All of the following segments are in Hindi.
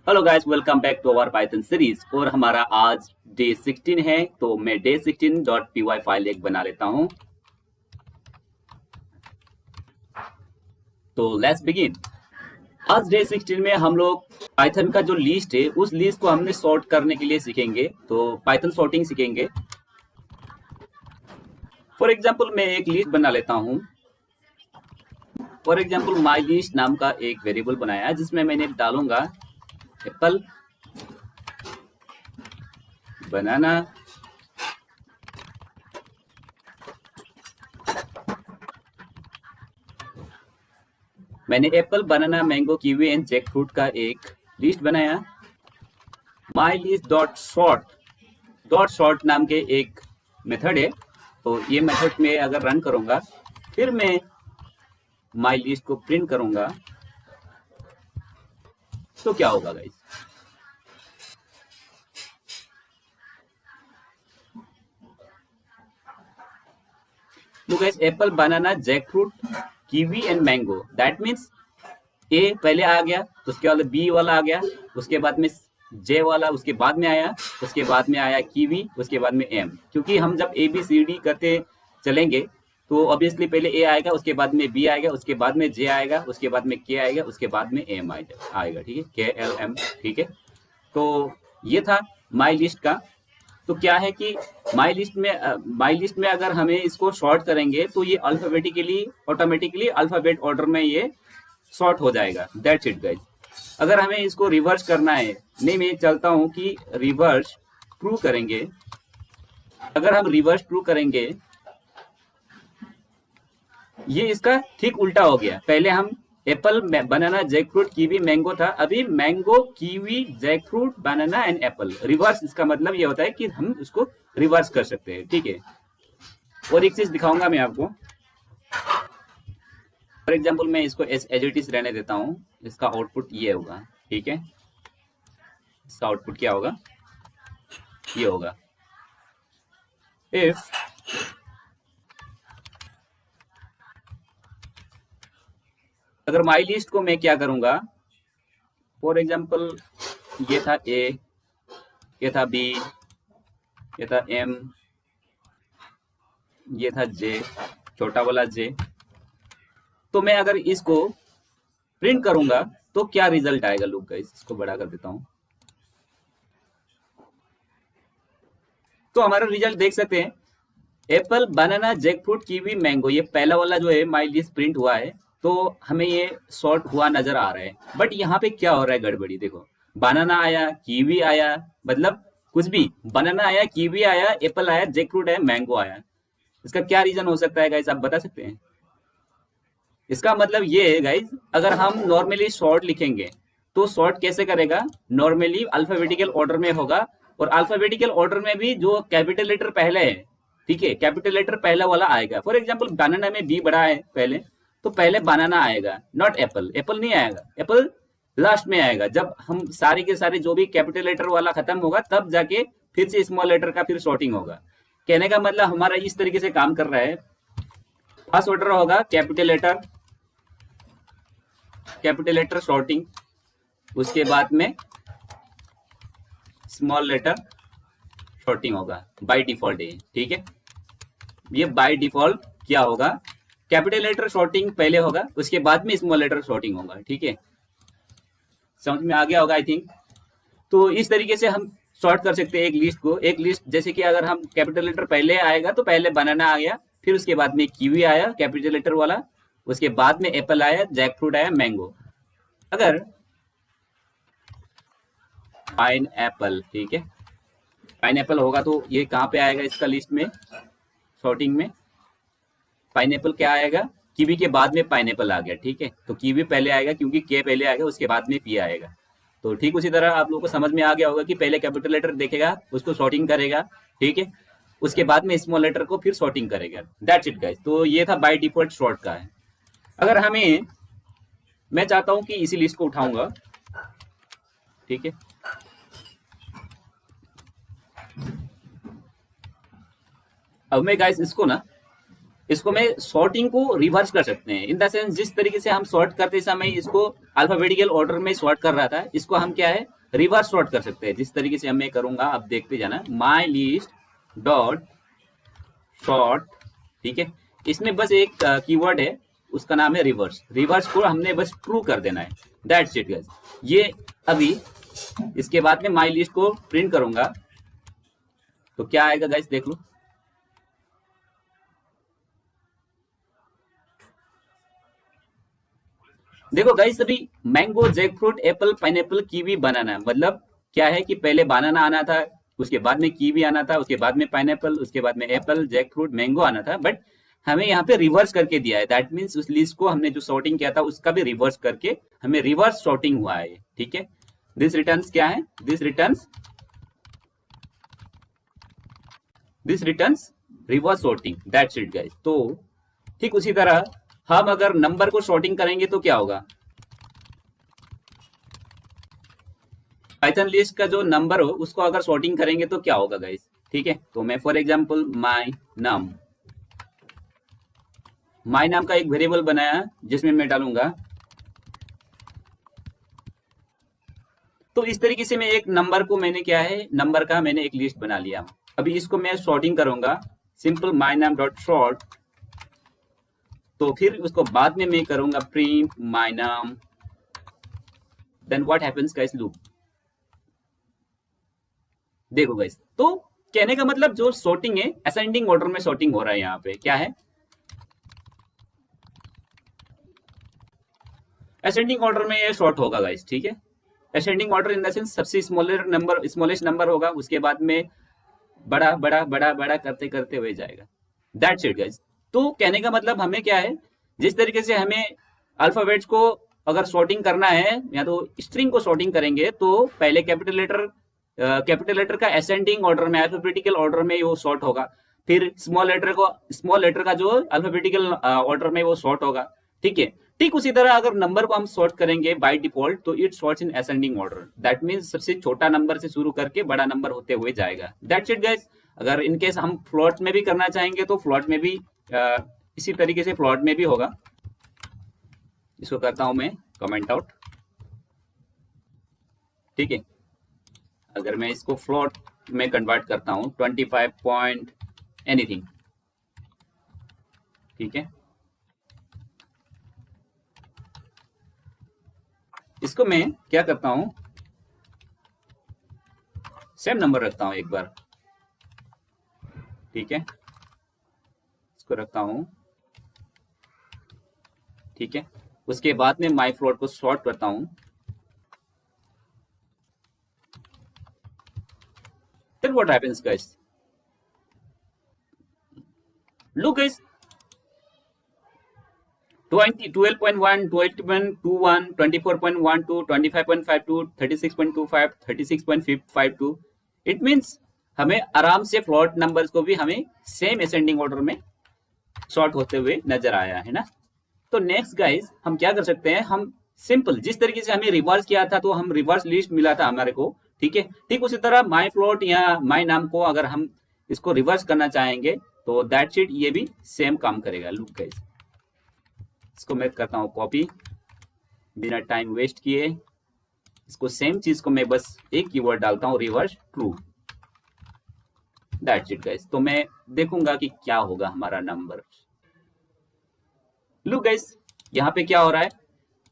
Hello guys, welcome back to our Python series. और हमारा आज डे 16 है, तो मैं डे 16.py फाइल एक बना लेता हूं। तो लेट्स बिगिन। आज डे 16 में हम लोग पाइथन का जो लिस्ट है उस लिस्ट को हमने सॉर्ट करने के लिए सीखेंगे। तो पाइथन सॉर्टिंग सीखेंगे। फॉर एग्जांपल मैं एक लिस्ट बना लेता हूं। फॉर एग्जांपल माई लिस्ट नाम का एक वेरिएबल बनाया जिसमें मैंने डालूंगा एप्पल, बनाना, मैंने apple, banana, mango, kiwi and jackfruit का एक लिस्ट बनाया। माई लिस्ट डॉट शॉर्ट नाम के एक मेथड है। तो ये मेथड में अगर रन करूंगा, फिर मैं माई लिस्ट को प्रिंट करूंगा, तो क्या होगा गाइस? तो guys, apple, banana, jackfruit, kiwi and mango, that means A पहले आ गया, तो उसके बाद बी वाला आ गया, उसके बाद में जे वाला उसके बाद में आया, उसके बाद में आया कीवी, उसके बाद में एम। क्योंकि हम जब ए बी सी डी करते चलेंगे तो ऑब्वियसली पहले ए आएगा, उसके बाद में बी आएगा, उसके बाद में जे आएगा, उसके बाद में के आएगा, उसके बाद में एम आएगा। ठीक है, के एल एम। ठीक है, तो ये था माई लिस्ट का। तो क्या है कि माई लिस्ट में अगर हमें इसको शॉर्ट करेंगे तो ये अल्फाबेटिकली ऑटोमेटिकली अल्फाबेट ऑर्डर में ये शॉर्ट हो जाएगा। That's it guys. अगर हमें इसको रिवर्स करना है, नहीं मैं चलता हूं कि रिवर्स ट्रू करेंगे। अगर हम रिवर्स ट्रू करेंगे, ये इसका ठीक उल्टा हो गया। पहले हम apple, banana, jackfruit, kiwi, mango था, अभी mango, kiwi, jackfruit, banana and apple. Reverse इसका मतलब ये होता है कि हम इसको रिवर्स कर सकते हैं। ठीक है, और एक चीज दिखाऊंगा मैं आपको। फॉर एग्जाम्पल मैं इसको एज इट इज रहने देता हूं। इसका आउटपुट ये होगा। ठीक है, इसका आउटपुट क्या होगा? ये होगा इफ अगर माई लिस्ट को मैं क्या करूंगा, फॉर एग्जाम्पल ये था ए, ये था बी, ये था एम, ये था जे, छोटा वाला जे। तो मैं अगर इसको प्रिंट करूंगा तो क्या रिजल्ट आएगा? लुक गाइस, इसको बड़ा कर देता हूं। तो हमारा रिजल्ट देख सकते हैं, Apple, banana, jackfruit, kiwi, mango, ये पहला वाला जो है माई लिस्ट प्रिंट हुआ है। तो हमें ये सॉर्ट हुआ नजर आ रहा है। बट यहाँ पे क्या हो रहा है गड़बड़ी? देखो, बनाना आया, कीवी आया, मतलब कुछ भी, बनाना आया, कीवी आया, एप्पल आया, जैक फ्रूट आया, मैंगो आया। इसका क्या रीजन हो सकता है गाइस, आप बता सकते हैं? इसका मतलब ये है गाइज, अगर हम नॉर्मली शॉर्ट लिखेंगे तो शॉर्ट कैसे करेगा? नॉर्मली अल्फाबेटिकल ऑर्डर में होगा, और अल्फाबेटिकल ऑर्डर में भी जो कैपिटल लेटर पहले है, ठीक है, कैपिटल लेटर पहला वाला आएगा। फॉर एग्जाम्पल बनाना में बी बड़ा है पहले, तो पहले बनाना आएगा, नॉट एप्पल। एप्पल नहीं आएगा, एप्पल लास्ट में आएगा। जब हम सारे के सारे जो भी कैपिटल लेटर वाला खत्म होगा, तब जाके फिर से स्मॉल लेटर का फिर शॉर्टिंग होगा। कहने का मतलब हमारा इस तरीके से काम कर रहा है। फर्स्ट ऑर्डर होगा कैपिटल लेटर शॉर्टिंग, उसके बाद में स्मॉल लेटर शॉर्टिंग होगा बाय डिफॉल्ट है। ठीक है, ये बाय डिफॉल्ट क्या होगा? कैपिटल लेटर शॉर्टिंग पहले होगा, उसके बाद में स्मॉल लेटर शॉर्टिंग होगा। ठीक है, समझ में आ गया होगा आई थिंक। तो इस तरीके से हम शॉर्ट कर सकते हैं एक लिस्ट को। एक लिस्ट जैसे कि अगर हम कैपिटल लेटर पहले आएगा तो पहले बनाना आ गया, फिर उसके बाद में कीवी आया कैपिटल लेटर वाला, उसके बाद में एप्पल आया, जैक फ्रूट आया, मैंगो। अगर पाइन एप्पल, ठीक है, पाइन एप्पल होगा तो ये कहाँ पे आएगा इसका लिस्ट में, शॉर्टिंग में? पाइन एप्पल क्या आएगा? कीवी के बाद में पाइन एप्पल आ गया। ठीक है, तो कीवी पहले आएगा क्योंकि के पहले आएगा, उसके बाद में पी आएगा। तो ठीक उसी तरह आप लोगों को समझ में आ गया होगा कि पहले कैपिटल लेटर देखेगा, उसको शॉर्टिंग करेगा, ठीक है, उसके बाद में स्मॉल लेटर को फिर शॉर्टिंग करेगा। That's it guys. तो ये था बाय डिफॉल्ट शॉर्ट का है। अगर हमें, मैं चाहता हूं कि इसी लिस्ट को उठाऊंगा, ठीक है, अब मैं गाइस इसको ना इसको मैं सॉर्टिंग को रिवर्स कर सकते हैं, इन द सेंस जिस तरीके से हम सॉर्ट करते समय इसको अल्फाबेटिकल ऑर्डर में सॉर्ट कर रहा था, इसको हम क्या है रिवर्स सॉर्ट कर सकते हैं। जिस तरीके से मैं करूंगा आप देखते जाना, माई लिस्ट डॉट सॉर्ट, ठीक है। इसमें बस एक कीवर्ड है, उसका नाम है रिवर्स। रिवर्स को हमने बस ट्रू कर देना है, दैट्स इट गाइस। ये अभी इसके बाद में माई लिस्ट को प्रिंट करूंगा तो क्या आएगा गाइस, देख लो। देखो गाइस, अभी mango, jackfruit, apple, pineapple, kiwi, banana, मतलब क्या है कि पहले बनाना आना था, उसके बाद में कीवी आना था, उसके बाद में पाइनएप्पल, उसके बाद में एप्पल, जैकफ्रूट, मैंगो आना था, बट हमें यहाँ पे रिवर्स करके दिया है। दैट मीन्स उस लिस्ट को हमने जो सॉर्टिंग किया था उसका भी रिवर्स करके हमें रिवर्स सॉर्टिंग हुआ है, ठीक है। दिस रिटर्न्स क्या है, this returns reverse sorting, that's it guys. तो ठीक उसी तरह हम अगर नंबर को सॉर्टिंग करेंगे तो क्या होगा, पाइथन लिस्ट का जो नंबर हो उसको अगर सॉर्टिंग करेंगे तो क्या होगा गाइस, ठीक है। तो मैं फॉर एग्जांपल माय नाम का एक वेरिएबल बनाया जिसमें मैं डालूंगा, तो इस तरीके से मैं एक नंबर को मैंने क्या है, नंबर का मैंने एक लिस्ट बना लिया। अभी इसको मैं सॉर्टिंग करूंगा, सिंपल माय नाम डॉट सॉर्ट, तो फिर उसको बाद में मैं करूंगा प्रिंट माय नाम, then what happens guys, loop. देखो गाइस, तो कहने का मतलब जो सॉर्टिंग है असेंडिंग ऑर्डर में सॉर्टिंग हो रहा है। यहाँ पे क्या है, असेंडिंग ऑर्डर में ये सॉर्ट होगा गाइस, ठीक है। Ascending order in the sense सबसे स्मॉलेस्ट नंबर होगा, उसके बाद में बड़ा बड़ा बड़ा बड़ा करते करते हुए जाएगा, दैट्स इट गाइस। तो कहने का मतलब हमें क्या है, जिस तरीके से हमें अल्फाबेट्स को अगर सॉर्टिंग करना है या तो स्ट्रिंग को सॉर्टिंग करेंगे तो पहले कैपिटल लेटर का असेंडिंग ऑर्डर में अल्फाबेटिकल ऑर्डर में वो सॉर्ट होगा, फिर स्मॉल लेटर का जो अल्फाबेटिकल ऑर्डर में वो सॉर्ट होगा, ठीक है। ठीक उसी तरह अगर नंबर को हम सॉर्ट करेंगे बाय डिफॉल्ट तो it sorts in ascending order, that means सबसे छोटा नंबर से शुरू करके बड़ा नंबर होते हुए जाएगा, दैट्स इट गाइस। अगर इनकेस हम फ्लोट में भी करना चाहेंगे तो फ्लोट में भी इसी तरीके से फ्लोट में भी होगा। इसको करता हूं मैं कमेंट आउट, ठीक है। अगर मैं इसको फ्लोट में कन्वर्ट करता हूं 25 पॉइंट एनीथिंग, ठीक है। इसको मैं क्या करता हूं, सेम नंबर रखता हूं एक बार, ठीक है। इसको रखता हूं, ठीक है। उसके बाद में माई फ्लोट को सॉर्ट करता हूं, then what happens guys, look guys, 20 12.1 12.21 24.12 25.52 36.25 36.52, it means हमें आराम से फ्लोट नंबर्स को भी हमें सेम असेंडिंग ऑर्डर में सॉर्ट होते हुए नजर आया है ना। तो नेक्स्ट गाइस हम क्या कर सकते हैं, हम सिंपल जिस तरीके से हमें रिवर्स किया था तो हम रिवर्स लिस्ट मिला था हमारे को, ठीक है। ठीक उसी तरह माई फ्लोट या माई नाम को अगर हम इसको रिवर्स करना चाहेंगे तो दैट्स इट, ये भी सेम काम करेगा। लुक गाइस, इसको मैं करता हूं कॉपी बिना टाइम वेस्ट किए, इसको सेम चीज को मैं बस एक कीवर्ड डालता हूं reverse true, that's it guys. तो मैं देखूंगा कि क्या होगा हमारा नंबर। लुक गाइस, यहाँ पे क्या हो रहा है,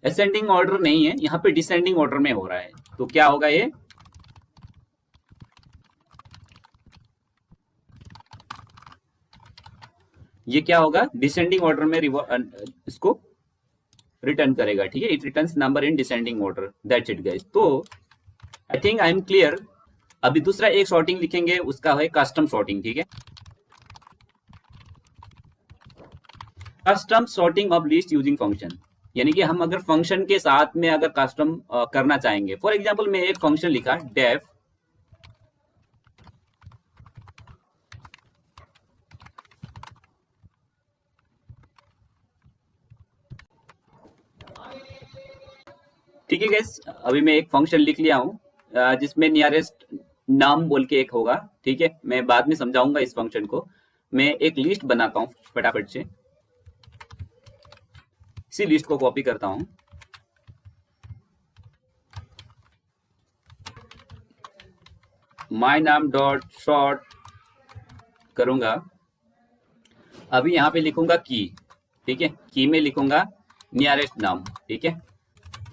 असेंडिंग ऑर्डर नहीं है, यहाँ पे डिसेंडिंग ऑर्डर में हो रहा है। तो क्या होगा ये क्या होगा, डिसेंडिंग ऑर्डर में इसको रिटर्न करेगा, ठीक है। It returns number in descending order, that's it guys. तो I think I am clear. अभी दूसरा एक सॉर्टिंग लिखेंगे, उसका है कस्टम सॉर्टिंग, ठीक है। Custom sorting of list using function, यानी कि हम अगर फंक्शन के साथ में अगर कस्टम करना चाहेंगे, फॉर एग्जांपल मैं एक फंक्शन लिखा डेफ ठीक है गैस। अभी मैं एक फंक्शन लिख लिया हूं जिसमें नियरेस्ट नाम बोल के एक होगा, ठीक है। मैं बाद में समझाऊंगा इस फंक्शन को, मैं एक लिस्ट बनाता हूं फटाफट से, इसी लिस्ट को कॉपी करता हूं, माय नाम डॉट शॉर्ट करूंगा। अभी यहाँ पे लिखूंगा की, ठीक है, की में लिखूंगा नियरेस्ट नाम, ठीक है।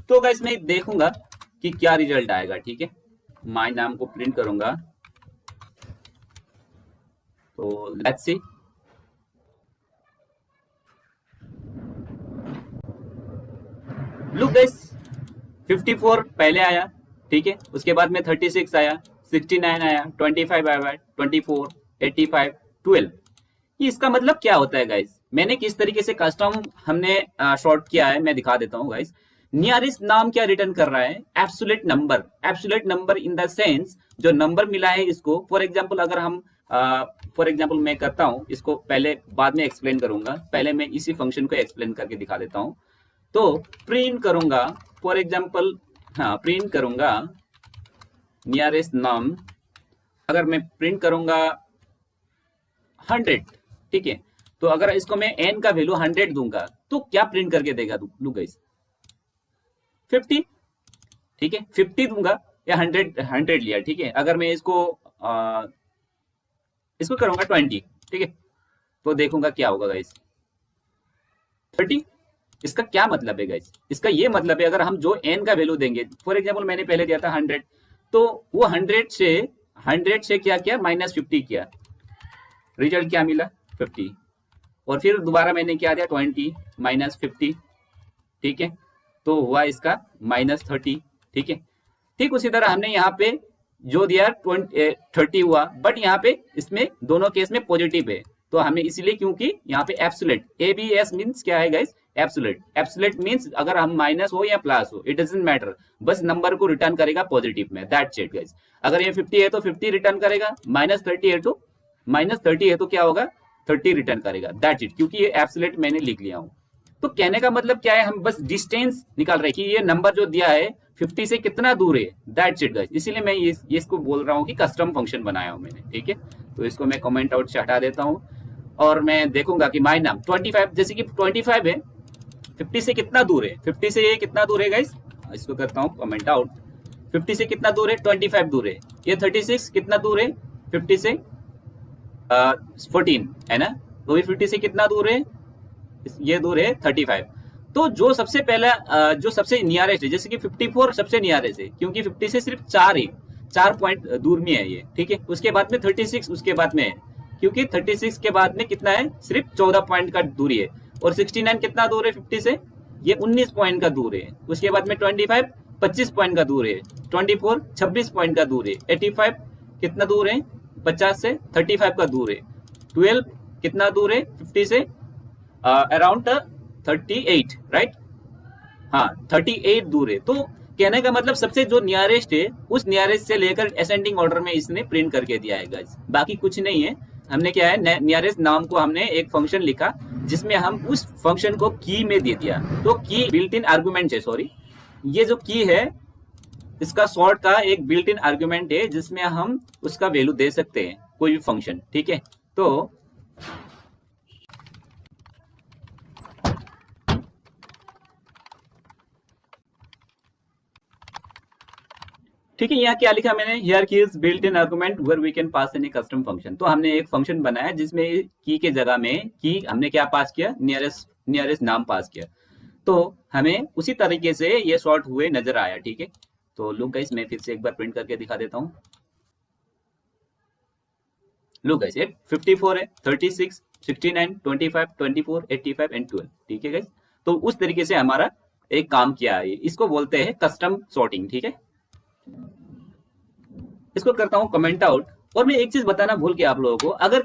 तो गाइस मैं देखूंगा कि क्या रिजल्ट आएगा, ठीक है। माय नाम को प्रिंट करूंगा, तो लेट्स सी। लुक गाइस, 54 पहले आया, ठीक है, उसके बाद में 36 आया, 69 आया, 25 आया, 24, 85, 12। ये इसका मतलब क्या होता है गाइस, मैंने किस तरीके से कस्टम हमने शॉर्ट किया है मैं दिखा देता हूँ गाइस। नियरेस्ट नाम क्या रिटर्न कर रहा है, absolute number, absolute number in the sense जो नंबर मिला है इसको। फॉर एग्जांपल अगर हम फॉर एग्जांपल मैं करता हूँ इसको, पहले बाद में एक्सप्लेन करूंगा, पहले मैं इसी फंक्शन को एक्सप्लेन करके दिखा देता हूँ। तो प्रिंट करूंगा फॉर एग्जांपल, हाँ प्रिंट करूंगा नियरेस्ट नाम, अगर मैं प्रिंट करूंगा 100, ठीक है, तो अगर इसको मैं n का वैल्यू 100 दूंगा तो क्या प्रिंट करके देगा, लुक गाइस 50, ठीक है, 50 दूंगा या 100 लिया, ठीक है। अगर मैं इसको इसको करूंगा 20, ठीक है, तो देखूंगा क्या होगा गाइस 30। इसका क्या मतलब है गाइस, इसका ये मतलब है अगर हम जो n का वैल्यू देंगे, फॉर एग्जांपल मैंने पहले दिया था 100, तो वो 100 से क्या किया, -50 किया, रिजल्ट क्या मिला 50, और फिर दोबारा मैंने क्या दिया 20 -50, ठीक है, तो हुआ इसका -30, ठीक है। ठीक उसी तरह हमने यहाँ पे जो दिया 30 हुआ, बट यहाँ पे इसमें दोनों केस में पॉजिटिव है, तो हमें इसलिए क्योंकि यहाँ पे एब्सोल्यूट, ABS मींस क्या है गाइस, एब्सोल्यूट। एब्सोल्यूट मींस अगर हम माइनस हो या प्लस हो, इट डजंट मैटर, बस नंबर को रिटर्न करेगा पॉजिटिव में, दैट्स इट गाइस। अगर ये 50 है तो 50 रिटर्न करेगा, -30 है तो -30 है तो क्या होगा 30 रिटर्न करेगा, दैट्स इट, क्योंकि ये एब्सोल्यूट मैंने लिख लिया हूँ। तो कहने का मतलब क्या है, हम बस डिस्टेंस निकाल रहे हैं कि ये नंबर जो दिया है 50 से कितना दूर है, दैट्स इट गाइस। इसीलिए मैं ये इसको बोल रहा हूँ कि कस्टम फंक्शन बनाया हूँ मैंने, ठीक है। तो इसको मैं कमेंट आउट से हटा देता हूँ और मैं देखूंगा कि माय नाम 25, जैसे कि 25 है, 50 से कितना दूर है, 50 से ये कितना दूर है गाइस, इसको करता हूँ कमेंट आउट, 50 से कितना दूर है 25 दूर है, ये 36 कितना दूर है 50 से 14 है ना, तो ये 50 से कितना दूर है, ये दूर है 35। तो जो सबसे पहला जो सबसे नियरेस्ट है, जैसे कि 54 सबसे नियरेस्ट है क्योंकि 50 से सिर्फ 4 है, 4 पॉइंट दूर में है ये, ठीक है। उसके बाद में 36 उसके बाद में है, क्योंकि 36 के बाद में कितना है, सिर्फ 14 पॉइंट का दूरी है, और 69 कितना दूर है 50 से, ये 19 पॉइंट का दूर है। उसके बाद में 25 25 पॉइंट का दूर है, 24 26 पॉइंट का दूर है, 85 कितना दूर है 50 से 35 का दूर है, 12 कितना दूर है 50 से अराउंड 38, राइट, हाँ 38 दूर है। तो कहने का मतलब सबसे जो नियरेस्ट है उस नियरेस्ट से लेकर असेंडिंग ऑर्डर में इसने प्रिंट करके दिया है गाइस, बाकी कुछ नहीं है। हमने क्या है, नियरेस्ट नाम को हमने एक फंक्शन लिखा जिसमें हम उस फंक्शन को की में दे दिया, तो की बिल्ट इन आर्गुमेंट है, सॉरी ये जो की है इसका सॉर्ट का एक बिल्ट इन आर्गुमेंट है जिसमें हम उसका वैल्यू दे सकते हैं कोई भी फंक्शन, ठीक है। तो ठीक है, यहाँ क्या लिखा मैंने, here key is built in argument where we can pass any custom function. तो हमने एक फंक्शन बनाया जिसमें की के जगह में की हमने क्या पास किया, नियरेस्ट नाम पास किया, तो हमें उसी तरीके से ये सॉर्ट हुए नजर आया, ठीक है। तो लुक गाइस मैं फिर से एक बार प्रिंट करके दिखा देता हूँ। लुक गाइस, 54 है, 36, 69, 25, 24, 85 एंड 12, ठीक है गाइस। तो उस तरीके से हमारा एक काम किया है, इसको बोलते हैं कस्टम सॉर्टिंग, ठीक है। इसको करता हूं कमेंट आउट, और मैं एक चीज बताना भूल गया आप लोगों को, अगर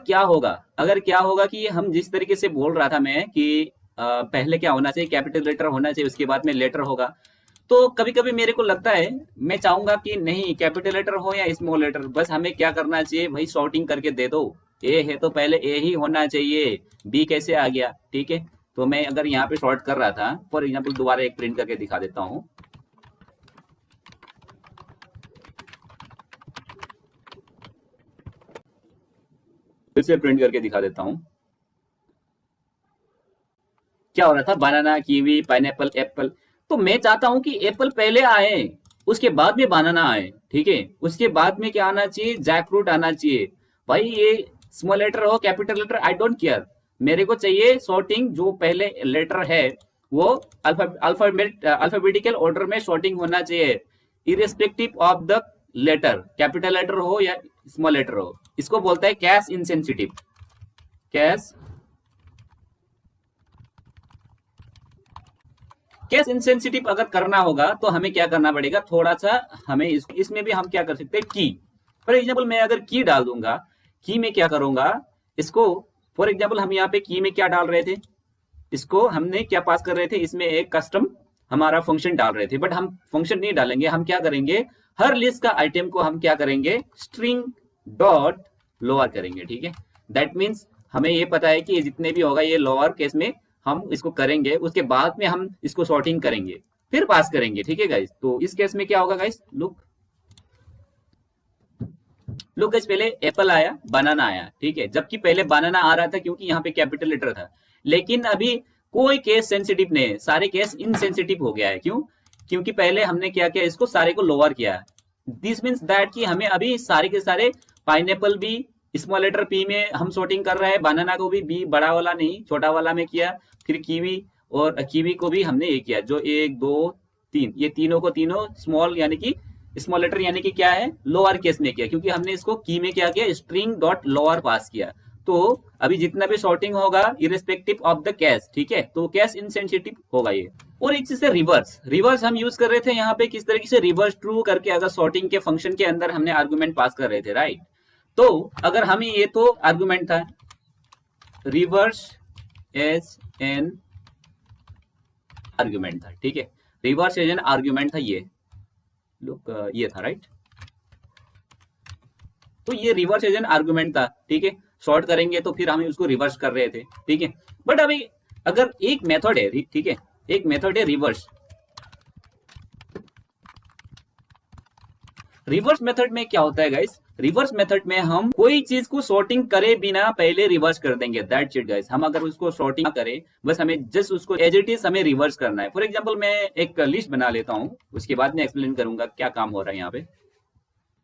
क्या होगा कि हम जिस तरीके से बोल रहा था मैं कि पहले क्या होना चाहिए, कैपिटल लेटर होना चाहिए, उसके बाद में लेटर होगा। तो कभी कभी मेरे को लगता है, मैं चाहूंगा कि नहीं कैपिटल लेटर हो या स्मॉल लेटर, बस हमें क्या करना चाहिए भाई, सॉर्टिंग करके दे दो। ए है तो पहले ए ही होना चाहिए, बी कैसे आ गया, ठीक है। तो मैं अगर यहाँ पे शॉर्ट कर रहा था, फॉर एग्जाम्पल दोबारा एक प्रिंट करके दिखा देता हूँ। से प्रिंट करके दिखा देता हूं। क्या हो रहा था, बनाना, कीवी, पाइनएप्पल, एप्पल। तो मैं चाहता हूं कि एप्पल पहले आए, उसके बाद में बनाना आए, ठीक है। उसके बाद में क्या आना चाहिए, जैकफ्रूट आना चाहिए। भाई ये स्मॉल लेटर हो capital letter, I don't care, मेरे को चाहिए सॉर्टिंग जो पहले लेटर है वो अल्फाबेटिकल ऑर्डर में सॉर्टिंग होना चाहिए, irrespective of the letter, capital letter हो या स्मॉल लेटर हो। इसको बोलता है कैश इनसेंसिटिव। कैश इनसेंसिटिव अगर करना होगा तो हमें क्या करना पड़ेगा, थोड़ा सा हमें इसमें भी हम क्या कर सकते हैं, की। फॉर एग्जाम्पल मैं अगर की डाल दूंगा, की में क्या करूंगा इसको, फॉर एग्जाम्पल हम यहाँ पे की में क्या डाल रहे थे, इसको हमने क्या पास कर रहे थे, इसमें एक कस्टम हमारा फंक्शन डाल रहे थे। बट हम फंक्शन नहीं डालेंगे, हम क्या करेंगे, हर लिस्ट का आइटम को हम क्या करेंगे, स्ट्रिंग डॉट लोअर करेंगे, ठीक है। दैट मीन्स हमें ये पता है कि जितने भी होगा ये लोअर केस में हम इसको करेंगे, उसके बाद में हम इसको सॉर्टिंग करेंगे, फिर पास करेंगे, ठीक है गाइस। तो इस केस में क्या होगा गाइस, लुक गाइस, पहले एप्पल आया, बनाना आया, ठीक है। जबकि पहले बनाना आ रहा था क्योंकि यहाँ पे कैपिटल लेटर था, लेकिन अभी कोई केस सेंसिटिव नहीं है, सारे केस इनसेंसिटिव हो गया है। क्यों, क्योंकि पहले हमने क्या किया, इसको सारे को लोअर किया। दिस मीन्स दैट कि हमें अभी सारे के सारे पाइनएप्पल भी स्मॉल लेटर पी में हम सॉर्टिंग कर रहे हैं, बनाना को भी बी बड़ा वाला नहीं छोटा वाला में किया, फिर कीवी और कीवी को भी हमने ये किया, जो 1 2 3 ये तीनों को तीनों स्मॉल यानी कि स्मॉल लेटर यानी कि क्या है, लोअर केस में किया, क्योंकि हमने इसको की में क्या किया, स्ट्रिंग डॉट लोअर पास किया। तो अभी जितना भी सॉर्टिंग होगा इरेस्पेक्टिव ऑफ द कैश, ठीक है, तो कैश इनसेंसिटिव होगा ये। और एक चीज है रिवर्स हम यूज कर रहे थे यहाँ पे, किस तरीके से रिवर्स ट्रू करके अगर सॉर्टिंग के फंक्शन के अंदर हमने आर्गुमेंट पास कर रहे थे, राइट। तो अगर हमें ये तो आर्गुमेंट था, रिवर्स एज एन आर्गुमेंट था, ठीक है, रिवर्स एज एन आर्गुमेंट था ये, लुक ये था, राइट। तो ये रिवर्स एज एन आर्गुमेंट था, ठीक है। शॉर्ट करेंगे तो फिर हम उसको रिवर्स कर रहे थे, ठीक है। बट अभी अगर एक मेथड है, ठीक है, एक मेथड है रिवर्स मेथड में क्या होता है गाइस, रिवर्स मेथड में हम कोई चीज को सॉर्टिंग करे बिना पहले रिवर्स कर देंगे, दैट्स इट गाइस। हम अगर उसको सॉर्टिंग करें, बस हमें जस्ट उसको एज इट इज हमें रिवर्स करना है। फॉर एग्जांपल मैं एक लिस्ट बना लेता हूं, उसके बाद में एक्सप्लेन करूंगा क्या काम हो रहा है यहाँ पे।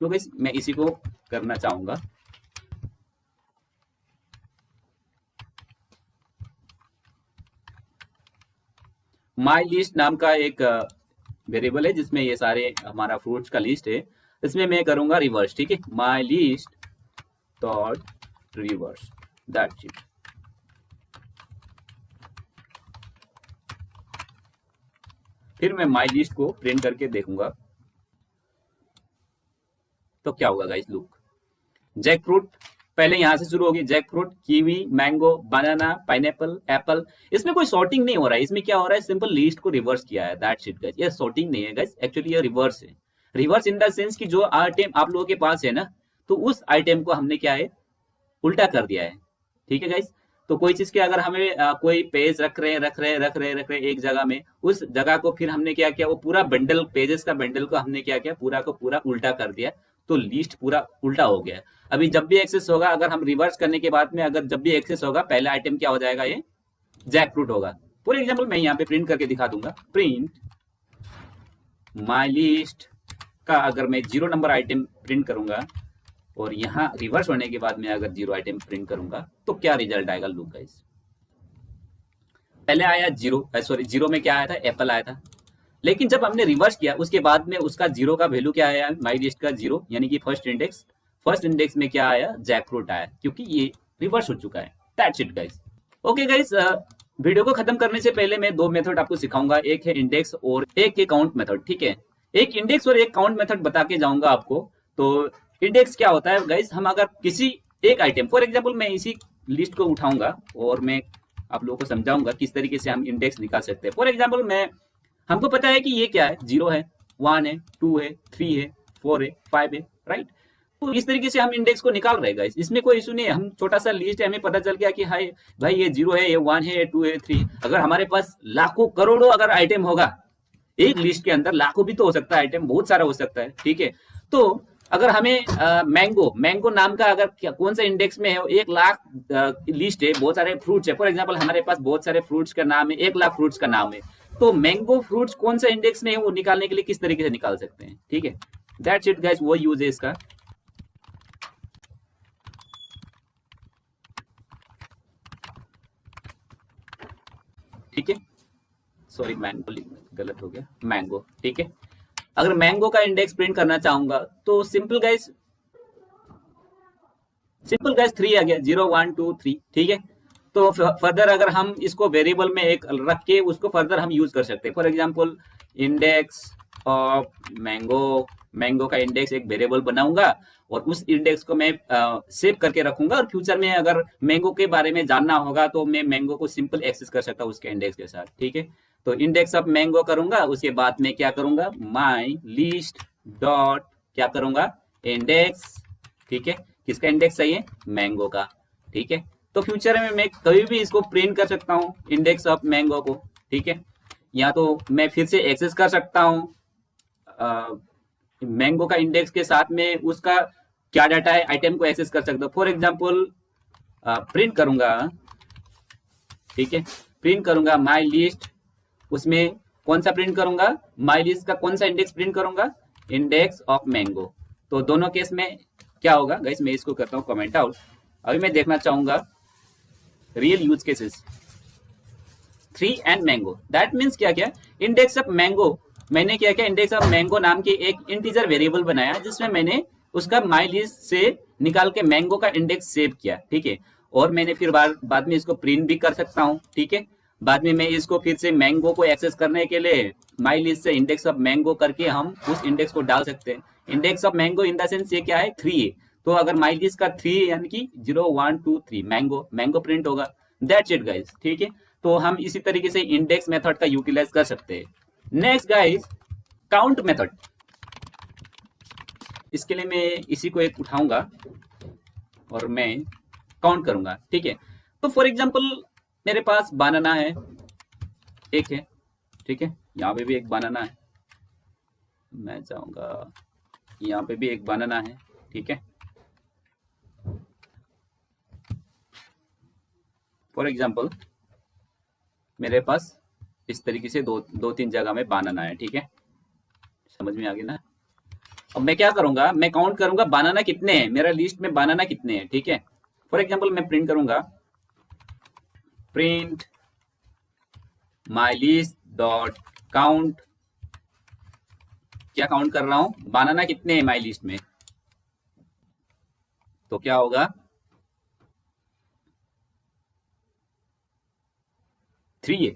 तो गाइस मैं इसी को करना चाहूंगा। माई लिस्ट नाम का एक वेरिएबल है जिसमें ये सारे हमारा फ्रूट्स का लिस्ट है, इसमें मैं करूंगा रिवर्स, ठीक है, my list dot reverse, that's it. फिर मैं माई लिस्ट को प्रिंट करके देखूंगा तो क्या होगा गाइस, लुक जैक फ्रूट पहले यहां से शुरू होगी, जैक फ्रूट, कीवी, मैंगो, बनाना, पाइनएप्पल, एप्पल। इसमें कोई सॉर्टिंग नहीं हो रहा है, इसमें क्या हो रहा है, सिंपल लिस्ट को रिवर्स किया है, दैट्स इट गाइस। ये सॉर्टिंग नहीं है गाइस, एक्चुअली ये रिवर्स है। रिवर्स इन द सेंस कि जो आइटम आप लोगों के पास है ना, तो उस आइटम को हमने क्या है, उल्टा कर दिया है, ठीक है गाइस। तो कोई चीज के अगर हमें कोई पेज रख रहे एक जगह में, उस जगह को फिर हमने क्या किया, वो पूरा बंडल, पेजेस का बंडल को हमने क्या किया, पूरा को पूरा उल्टा कर दिया, तो लिस्ट पूरा उल्टा हो गया। अभी जब भी एक्सेस होगा, अगर हम रिवर्स करने के बाद में अगर जब भी एक्सेस होगा, पहला आइटम क्या हो जाएगा, ये जैक फ्रूट होगा। फॉर एग्जाम्पल मैं यहाँ पे प्रिंट करके दिखा दूंगा, प्रिंट माई लिस्ट का अगर मैं 0 नंबर आइटम प्रिंट करूंगा और यहाँ रिवर्स होने के बाद में अगर 0 आइटम प्रिंट करूंगा तो क्या रिजल्ट आएगा, लुक गाइस। पहले आया 0 में क्या आया था, एप्पल आया था, लेकिन जब हमने रिवर्स किया उसके बाद में उसका 0 का वैल्यू क्या आया, माई लिस्ट का 0 यानी कि फर्स्ट इंडेक्स में क्या आया, जैक फ्रूट आया, क्योंकि ये रिवर्स हो चुका है, that's it guys. Okay guys, video को खत्म करने से पहले मैं 2 मेथड आपको सिखाऊंगा, एक है इंडेक्स और एक है काउंट मेथड, ठीक है। एक इंडेक्स और एक काउंट मेथड बता के जाऊंगा आपको। तो इंडेक्स क्या होता है गाइस, हम अगर किसी एक आइटम, फॉर एग्जाम्पल मैं इसी लिस्ट को उठाऊंगा और मैं आप लोगों को समझाऊंगा किस तरीके से हम इंडेक्स निकाल सकते हैं। फॉर एग्जाम्पल हमको पता है कि ये क्या है, 0 है, 1 है, 2 है, 3 है, 4 है, 5 है, राइट। तो इस तरीके से हम इंडेक्स को निकाल रहे गाइस, इसमें कोई इशू नहीं है। हम छोटा सा लिस्ट है, हमें पता चल गया कि हाय भाई ये 0 है, ये 1 है, ये 2 है, 3। अगर हमारे पास लाखों करोड़ों अगर आइटम होगा एक लिस्ट के अंदर, लाखों भी तो हो सकता है आइटम, बहुत सारा हो सकता है, ठीक है। तो अगर हमें मैंगो मैंगो नाम का अगर कौन सा इंडेक्स में है, 1 लाख लिस्ट है, बहुत सारे फ्रूट्स है, फॉर एग्जांपल हमारे पास बहुत सारे फ्रूट्स का नाम है, 1 लाख फ्रूट्स का नाम है, तो मैंगो फ्रूट्स कौन सा इंडेक्स में है वो निकालने के लिए किस तरीके से निकाल सकते हैं, ठीक है। दैट्स इट गाइस, वो यूज है इसका। ठीक है, सॉरी मैंगो गलत हो गया, मैंगो, ठीक है। अगर मैंगो का इंडेक्स प्रिंट करना चाहूंगा तो सिंपल गाइस 3 आ गया, 0 1 2 3, ठीक है। तो फर्दर अगर हम इसको वेरिएबल में एक रख के उसको फर्दर हम यूज कर सकते हैं। For example index of mango, mango का इंडेक्स एक वेरिएबल बनाऊंगा और उस इंडेक्स को मैं सेव करके रखूंगा, और फ्यूचर में अगर मैंगो के बारे में जानना होगा तो मैं मैंगो को सिंपल एक्सेस कर सकता हूँ उसके इंडेक्स के साथ, ठीक है। तो इंडेक्स ऑफ मैंगो करूंगा, उसके बाद में क्या करूंगा, माई लिस्ट डॉट क्या करूंगा, इंडेक्स, ठीक है। किसका इंडेक्स चाहिए, मैंगो का, ठीक है। तो फ्यूचर में मैं कभी भी इसको प्रिंट कर सकता हूँ इंडेक्स ऑफ मैंगो को, ठीक है। या तो मैं फिर से एक्सेस कर सकता हूँ मैंगो का इंडेक्स के साथ में उसका क्या डाटा है आइटम को एक्सेस कर सकता हूँ। फॉर एग्जांपल प्रिंट करूंगा, ठीक है, प्रिंट करूंगा माई लिस्ट, उसमें कौन सा प्रिंट करूंगा, माई लिस्ट का कौन सा इंडेक्स प्रिंट करूंगा, इंडेक्स ऑफ मैंगो। तो दोनों केस में क्या होगा गाइस, मैं इसको करता हूँ कमेंट आउट। अभी मैं देखना चाहूंगा real use cases 3 and mango, that means क्या क्या, इंडेक्स ऑफ मैंगो, मैंने क्या किया, इंडेक्स ऑफ मैंगो नाम की एक इंटीजर वेरिएबल बनाया जिसमें मैंने उसका माई लिस्ट से निकाल के मैंगो का इंडेक्स सेव किया, ठीक है। और मैंने फिर बाद में इसको प्रिंट भी कर सकता हूँ, ठीक है। बाद में मैं इसको फिर से मैंगो को एक्सेस करने के लिए माई लिस्ट से इंडेक्स ऑफ मैंगो करके हम उस इंडेक्स को डाल सकते हैं। Index of mango in the sense ये क्या है, 3 है, तो अगर माई लिस्ट का 3 यानी कि 0 1 2 3 मैंगो, मैंगो प्रिंट होगा। दैट्स इट गाइस, ठीक है। तो हम इसी तरीके से इंडेक्स मेथड का यूटिलाइज कर सकते हैं। नेक्स्ट गाइस, काउंट मेथड, इसके लिए मैं इसी को एक उठाऊंगा और मैं काउंट करूंगा, ठीक है। तो फॉर एग्जांपल मेरे पास बनाना है, एक है, ठीक है, यहाँ पे भी एक बनाना है, मैं चाहूंगा यहाँ पे भी एक बनाना है, ठीक है। फॉर एग्जांपल मेरे पास इस तरीके से दो तीन जगह में बनाना है, ठीक है, समझ में आ गया ना। अब मैं क्या करूंगा, मैं काउंट करूंगा बनाना कितने हैं, मेरा लिस्ट में बनाना कितने हैं, ठीक है। फॉर एग्जांपल मैं प्रिंट करूंगा, print my list dot count, क्या काउंट कर रहा हूं, बनाना कितने हैं माई लिस्ट में, तो क्या होगा 3 है,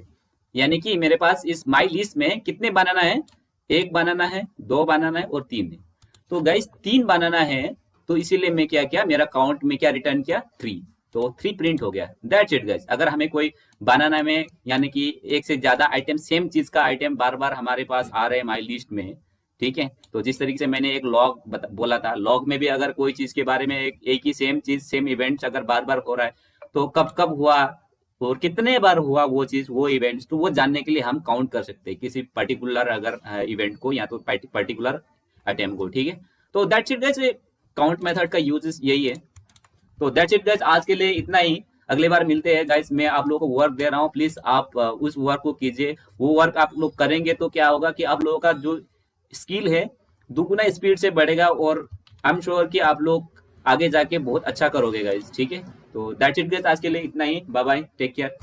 यानी कि मेरे पास इस माई लिस्ट में कितने बनाना है, 1 बनाना है, 2 बनाना है और 3 है। तो गाइस 3 बनाना है, तो इसीलिए मैं क्या किया, मेरा काउंट में क्या रिटर्न किया, 3, तो 3 प्रिंट हो गया। That's it guys. अगर हमें कोई बनाना में यानी कि एक से ज्यादा आइटम, सेम चीज का आइटम बार बार हमारे पास आ रहे हैं माई लिस्ट में, ठीक है, तो जिस तरीके से मैंने एक लॉग बोला था, लॉग में भी अगर कोई चीज के बारे में एक ही सेम चीज, सेम इवेंट्स अगर बार बार हो रहा है, तो कब कब हुआ और कितने बार हुआ वो चीज, वो इवेंट्स, तो वो जानने के लिए हम काउंट कर सकते हैं किसी पर्टिकुलर अगर इवेंट को या तो पर्टिकुलर आइटम को, ठीक है। तो that's it guys, count method का यूज यही है। तो दैट्स इट गाइस, आज के लिए इतना ही। अगले बार मिलते हैं गाइस। मैं आप लोगों को वर्क दे रहा हूँ, प्लीज आप उस वर्क को कीजिए। वो वर्क आप लोग करेंगे तो क्या होगा कि आप लोगों का जो स्किल है दुगुना स्पीड से बढ़ेगा, और आई एम श्योर कि आप लोग आगे जाके बहुत अच्छा करोगे गाइस, ठीक है। तो दैट्स इट गाइस, आज के लिए इतना ही। Bye bye, take care.